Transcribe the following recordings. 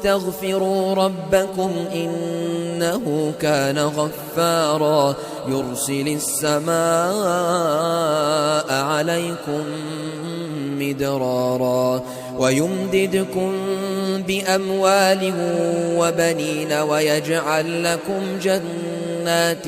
استغفروا ربكم إنه كان غفارا يرسل السماء عليكم مدرارا ويمددكم بأموال وبنين ويجعل لكم جنات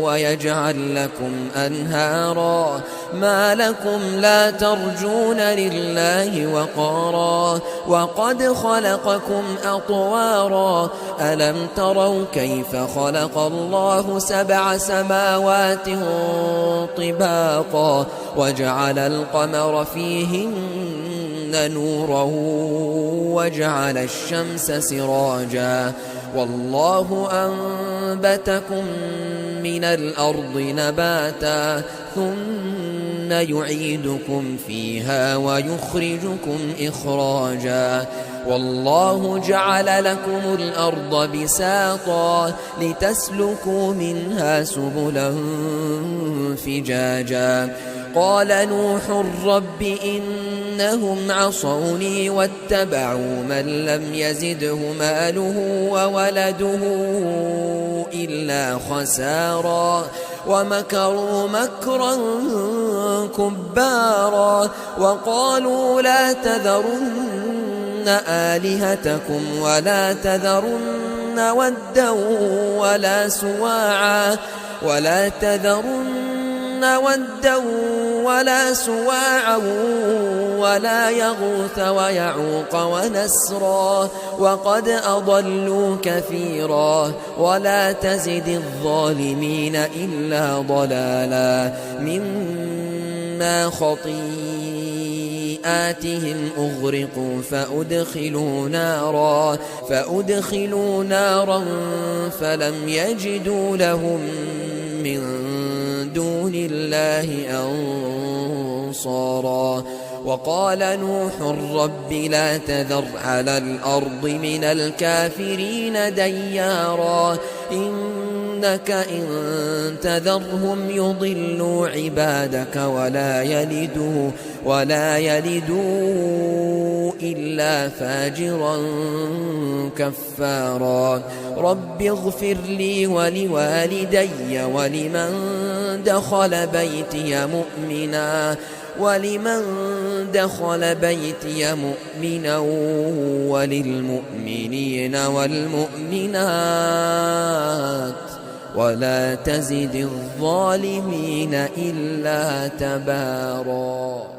ويجعل لكم أنهارا ما لكم لا ترجون لله وقارا وقد خلقكم أطوارا ألم تروا كيف خلق الله 7 سماوات طباقا وجعل القمر فيهن نورا وجعل الشمس سراجا والله أنبتكم من الأرض نباتا ثم يعيدكم فيها ويخرجكم إخراجا والله جعل لكم الأرض بساطا لتسلكوا منها سبلا فجاجا قال نوح رب إنهم عصوني واتبعوا من لم يزده ماله وولده إلا خسارا ومكروا مكرا كبارا وقالوا لا تذرن آلهتكم ولا تذرن ودا ولا سواعا ولا يغوث ويعوق ونسرا وقد أضلوا كثيرا ولا تزد الظالمين إلا ضلالا مما خطيئاتهم أغرقوا فأدخلوا نارا فلم يجدوا لهم من دون الله أنصارا وقال نوح رب لا تذر على الأرض من الكافرين ديارا إنك إن تذرهم يضلوا عبادك ولا يلدوا إلا فاجرا كفارا رب اغفر لي ولوالدي ولمن دخل بيتي مؤمنا وللمؤمنين والمؤمنات ولا تزد الظالمين إلا تبارا.